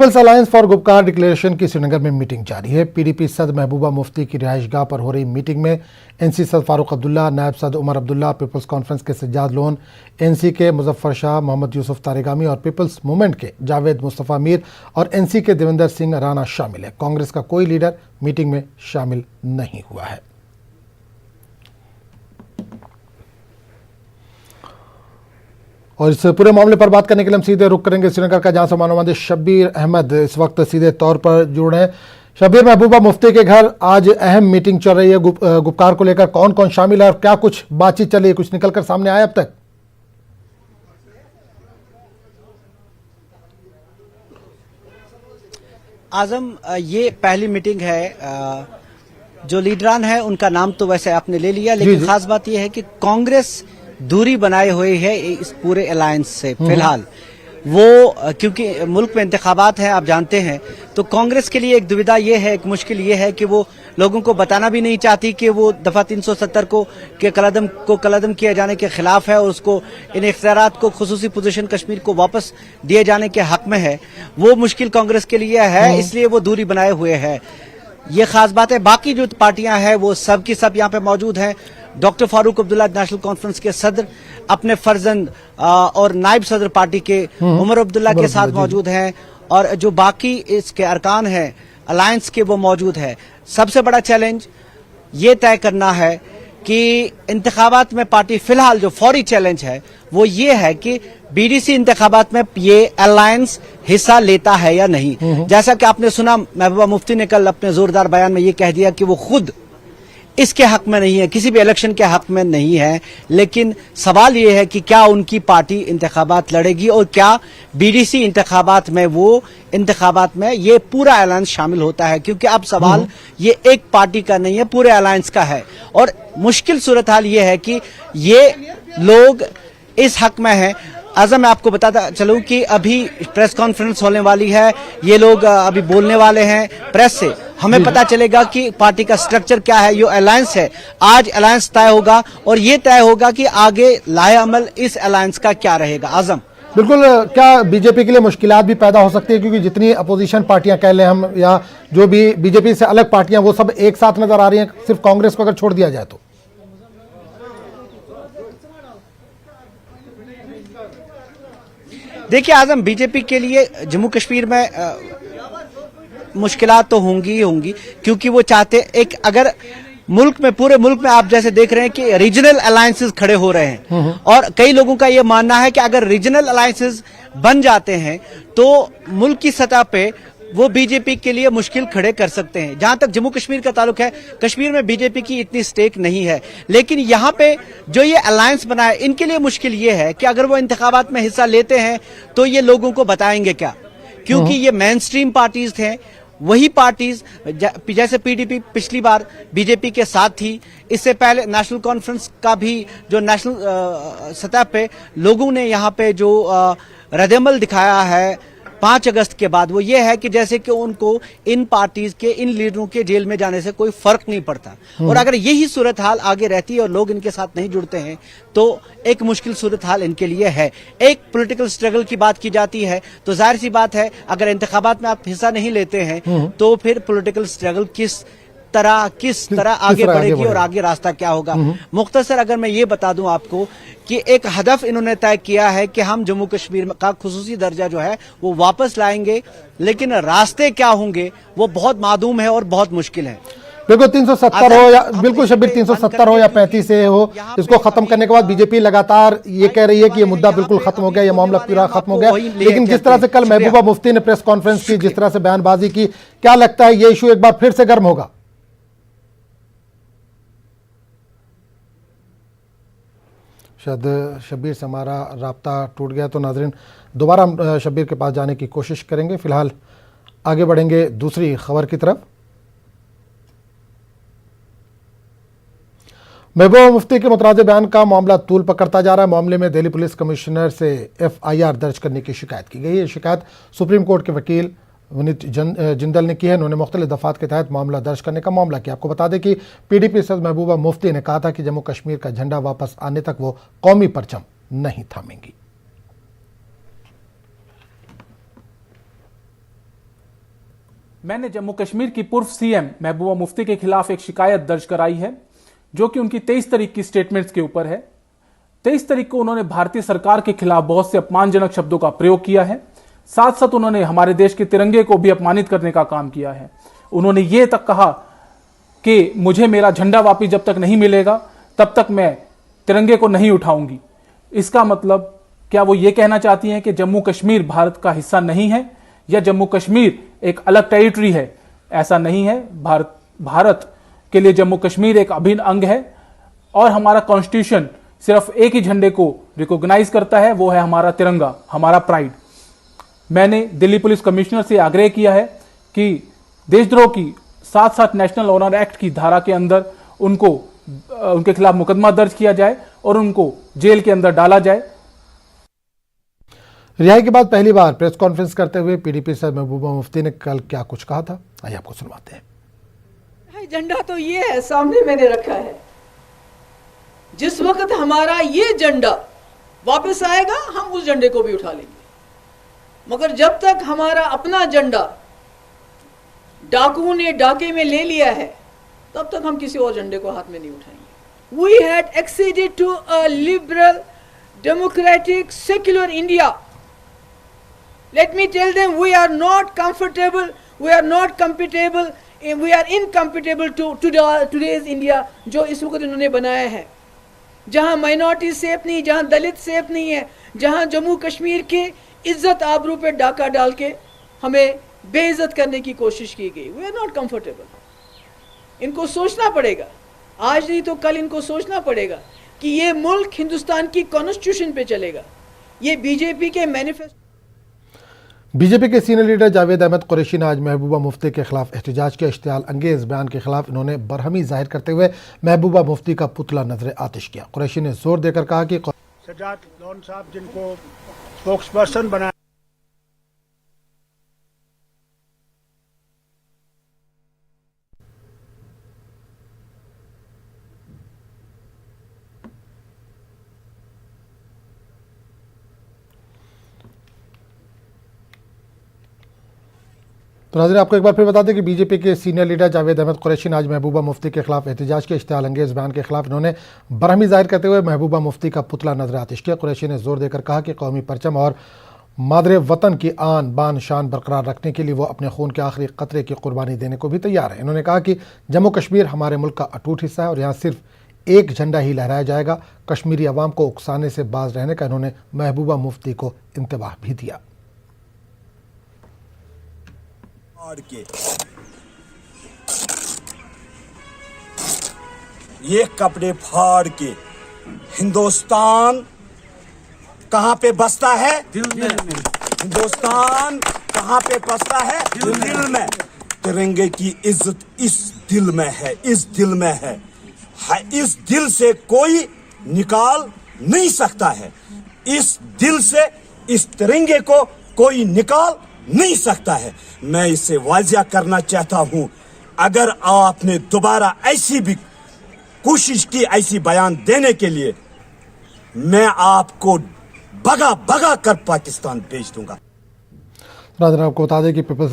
Peoples alliance for Gupkar declaration की श्रीनगर में meeting जारी है। पीडीपी सदर महबूबा मुफ्ती की रिहाइशगाह पर हो रही मीटिंग में एनसी सदर फारूक अब्दुल्ला, नायब सदर उमर अब्दुल्ला, पीपल्स कॉन्फ्रेंस के सज्जाद लोन, एनसी के मुजफ्फर शाह, मोहम्मद यूसुफ तारेगामी और पीपल्स मूवमेंट के जावेद मुस्तफ़ा मीर और एनसी के देवेंद्र सिंह राणा शामिल है। कांग्रेस का कोई लीडर मीटिंग में शामिल नहीं हुआ है। और इस पूरे मामले पर बात करने के लिए हम सीधे रुख करेंगे श्रीनगर का, जहां से मानवादी शब्बीर अहमद इस वक्त सीधे तौर पर जुड़ रहे हैं। शब्बीर, महबूबा मुफ्ती के घर आज अहम मीटिंग चल रही है गुपकार को लेकर, कौन कौन शामिल है और क्या कुछ बातचीत चली है, कुछ निकलकर सामने आया अब तक? आजम, ये पहली मीटिंग है। जो लीडरान है उनका नाम तो वैसे आपने ले लिया, लेकिन खास बात यह है कि कांग्रेस दूरी बनाए हुए है इस पूरे अलायंस से फिलहाल। वो क्योंकि मुल्क में इंतखाबात हैं, आप जानते हैं, तो कांग्रेस के लिए एक दुविधा ये है, एक मुश्किल ये है कि वो लोगों को बताना भी नहीं चाहती कि वो दफा 370 को कलअदम किए जाने के खिलाफ है और उसको इन इख्तियारात को खुसूसी पोजीशन कश्मीर को वापस दिए जाने के हक में है। वो मुश्किल कांग्रेस के लिए है, इसलिए वो दूरी बनाए हुए है। ये खास बात है। बाकी जो पार्टियां हैं वो सब की सब यहाँ पे मौजूद हैं। Doctor Farooq Abdullah national conference के सदर अपने फर्जंद और नायब सदर पार्टी के उमर अब्दुल्ला के साथ मौजूद हैं, और जो बाकी इसके अरकान हैं अलायंस के वो मौजूद है। सबसे बड़ा चैलेंज ये तय करना है कि इंतखाबात में पार्टी फिलहाल जो फौरी चैलेंज है वो ये है कि बीडीसी इंतखाबात में ये अलायंस हिस्सा लेता है या नहीं। जैसा कि आपने सुना, महबूबा मुफ्ती ने कल अपने जोरदार बयान में ये कह दिया कि वो खुद इसके हक में नहीं है, किसी भी इलेक्शन के हक में नहीं है, लेकिन सवाल ये है कि क्या उनकी पार्टी इंतखाबात लड़ेगी और क्या बीडीसी इंतखाबात में ये पूरा अलायंस शामिल होता है, क्योंकि अब सवाल ये एक पार्टी का नहीं है, पूरे अलायंस का है। और मुश्किल सूरत हाल ये है कि ये लोग इस हक में हैं। आजम, मैं आपको बताता चलूं कि अभी प्रेस कॉन्फ्रेंस होने वाली है, ये लोग अभी बोलने वाले हैं प्रेस से। हमें पता चलेगा कि पार्टी का स्ट्रक्चर क्या है, ये अलायंस है। आज अलायंस तय होगा और ये तय होगा कि आगे लाए अमल इस अलायंस का क्या रहेगा। आजम, बिल्कुल, क्या बीजेपी के लिए मुश्किलात भी पैदा हो सकती है, क्योंकि जितनी अपोजिशन पार्टियां कह लें हम, या जो भी बीजेपी से अलग पार्टियां, वो सब एक साथ नजर आ रही हैं, सिर्फ कांग्रेस को अगर छोड़ दिया जाए तो? देखिए आजम, बीजेपी के लिए जम्मू कश्मीर में मुश्किलात तो होंगी ही होंगी, क्योंकि वो चाहते एक, अगर मुल्क में, पूरे मुल्क में आप जैसे देख रहे हैं कि रीजनल अलायंसेस खड़े हो रहे हैं, और कई लोगों का ये मानना है कि अगर रीजनल अलायंसेस बन जाते हैं तो मुल्क की सतह पे वो बीजेपी के लिए मुश्किल खड़े कर सकते हैं। जहां तक जम्मू कश्मीर का ताल्लुक है, कश्मीर में बीजेपी की इतनी स्टेक नहीं है, लेकिन यहां पे जो ये अलायंस बना है, इनके लिए मुश्किल ये है कि अगर वो इंतखाबात में हिस्सा लेते हैं तो ये लोगों को बताएंगे क्या, क्योंकि ये मेन स्ट्रीम पार्टीज थे। वही पार्टीज जैसे पीडीपी पिछली बार बीजेपी के साथ थी, इससे पहले नेशनल कॉन्फ्रेंस का भी जो नेशनल सतह पे लोगों ने यहाँ पे जो रद्द-ए-अमल दिखाया है 5 अगस्त के बाद, वो ये है कि जैसे कि उनको इन पार्टीज के, इन लीडरों के जेल में जाने से कोई फर्क नहीं पड़ता। और अगर यही सूरत हाल आगे रहती है और लोग इनके साथ नहीं जुड़ते हैं तो एक मुश्किल सूरत हाल इनके लिए है। एक पॉलिटिकल स्ट्रगल की बात की जाती है तो जाहिर सी बात है, अगर इंतखाबात में आप हिस्सा नहीं लेते हैं तो फिर पॉलिटिकल स्ट्रगल किस तरह आगे बढ़ेगी और आगे रास्ता क्या होगा। मुख्तसर अगर मैं ये बता दूं आपको कि एक हदफ इन्होंने तय किया है कि हम जम्मू कश्मीर का खुसूसी दर्जा जो है वो वापस लाएंगे, लेकिन रास्ते क्या होंगे वो बहुत मादूम है और बहुत मुश्किल है। बिल्कुल 370 हो या, बिल्कुल शब्बीर, 370 हो या 35 से हो, इसको खत्म करने के बाद बीजेपी लगातार ये कह रही है कि ये मुद्दा बिल्कुल खत्म हो गया, ये मामला पूरा खत्म हो गया। लेकिन जिस तरह से कल महबूबा मुफ्ती ने प्रेस कॉन्फ्रेंस की, जिस तरह से बयानबाजी की, क्या लगता है ये इशू एक बार फिर से गर्म होगा? शायद शब्बीर से हमारा राब्ता टूट गया, तो नाजरीन दोबारा हम शब्बीर के पास जाने की कोशिश करेंगे। फिलहाल आगे बढ़ेंगे दूसरी खबर की तरफ। महबूबा मुफ्ती के मुतराज़े बयान का मामला तूल पकड़ता जा रहा है। मामले में दिल्ली पुलिस कमिश्नर से FIR दर्ज करने की शिकायत की गई है। शिकायत सुप्रीम कोर्ट के वकील विनीत जिंदल ने की है। उन्होंने मुख्तलिफ दफात के तहत मामला दर्ज करने का मामला किया। आपको बता दें कि PDP सदर महबूबा मुफ्ती ने कहा था कि जम्मू कश्मीर का झंडा वापस आने तक वो कौमी परचम नहीं थामेंगी। मैंने जम्मू कश्मीर की पूर्व सीएम महबूबा मुफ्ती के खिलाफ एक शिकायत दर्ज कराई है, जो कि उनकी 23 तारीख की स्टेटमेंट्स के ऊपर है। 23 तारीख को उन्होंने भारतीय सरकार के खिलाफ बहुत से अपमानजनक शब्दों का प्रयोग किया है। साथ साथ उन्होंने हमारे देश के तिरंगे को भी अपमानित करने का काम किया है। उन्होंने ये तक कहा कि मुझे मेरा झंडा वापिस जब तक नहीं मिलेगा तब तक मैं तिरंगे को नहीं उठाऊंगी। इसका मतलब क्या वो ये कहना चाहती हैं कि जम्मू कश्मीर भारत का हिस्सा नहीं है या जम्मू कश्मीर एक अलग टेरिटरी है? ऐसा नहीं है। भारत के लिए जम्मू कश्मीर एक अभिन्न अंग है और हमारा कॉन्स्टिट्यूशन सिर्फ एक ही झंडे को रिकॉग्नाइज करता है, वो है हमारा तिरंगा, हमारा प्राइड। मैंने दिल्ली पुलिस कमिश्नर से आग्रह किया है कि देशद्रोह की साथ साथ नेशनल ऑनर एक्ट की धारा के अंदर उनके खिलाफ मुकदमा दर्ज किया जाए और उनको जेल के अंदर डाला जाए। रिहाई के बाद पहली बार प्रेस कॉन्फ्रेंस करते हुए पीडीपी सदर महबूबा मुफ्ती ने कल क्या कुछ कहा था, आइए आपको सुनवाते हैं। झंडा तो ये है, सामने मैंने रखा है। जिस वक्त हमारा ये झंडा वापस आएगा हम उस झंडे को भी उठा लेंगे, मगर जब तक हमारा अपना झंडा डाकुओं ने डाके में ले लिया है तब तक हम किसी और झंडे को हाथ में नहीं उठाएंगे। We had acceded to a liberal, democratic, secular India. Let me tell them, we are not comfortable, we are not compatible, we are incompatible to today's India जो इस वक्त इन्होंने बनाया है, जहां माइनॉरिटी सेफ नहीं, जहां दलित सेफ नहीं है, जहां जम्मू कश्मीर के इज्जत आबरू पे डाका डाल के हमें बेइज्जत करने की कोशिश की गई। We are not comfortable. इनको सोचना पड़ेगा, आज नहीं तो कल इनको सोचना पड़ेगा कि ये मुल्क हिंदुस्तान की कॉन्स्टिट्यूशन पे चलेगा। ये बीजेपी के मैनिफेस्टो। बीजेपी के सीनियर लीडर जावेद अहमद कुरैशी ने आज महबूबा मुफ्ती के खिलाफ एहतजाज के इश्तियाल अंगेज बयान के खिलाफ इन्होंने बरहमी जाहिर करते हुए महबूबा मुफ्ती का पुतला नजर आतिश किया। कुरैशी ने जोर देकर कहा कि सज्जाद लोन साहब जिनको स्पोक्स पर्सन बनाया, तो नाज़रीन आपको एक बार फिर बता दें कि बीजेपी के सीनियर लीडर जावेद अहमद कुरैशी ने आज महबूबा मुफ्ती के खिलाफ एहतजाज के इश्तियाल अंगेज बयान के खिलाफ इन्होंने बरहमी जाहिर करते हुए महबूबा मुफ्ती का पुतला नजर आतिश किया। कुरैशी ने जोर देकर कहा कि कौमी परचम और मादरे वतन की आन बान शान बरकरार रखने के लिए वो अपने खून के आखिरी कतरे की कुर्बानी देने को भी तैयार है। इन्होंने कहा कि जम्मू कश्मीर हमारे मुल्क का अटूट हिस्सा है और यहाँ सिर्फ एक झंडा ही लहराया जाएगा। कश्मीरी अवाम को उकसाने से बाज रहने का इन्होंने महबूबा मुफ्ती को इंतबाह भी दिया। ये कपड़े फाड़ के हिंदुस्तान कहां पे बसता है? दिल में। हिंदुस्तान कहां पे बसता है? दिल में। तिरंगे की इज्जत इस दिल में है, इस दिल में है। इस दिल से कोई निकाल नहीं सकता है। इस दिल से इस तिरंगे को कोई निकाल नहीं सकता है। मैं इसे वाजिया करना चाहता हूं, अगर आपने दोबारा ऐसी भी कोशिश की ऐसी बयान देने के लिए, मैं आपको भगा भगा कर पाकिस्तान भेज दूंगा। आपको बता दें कि पीपल्स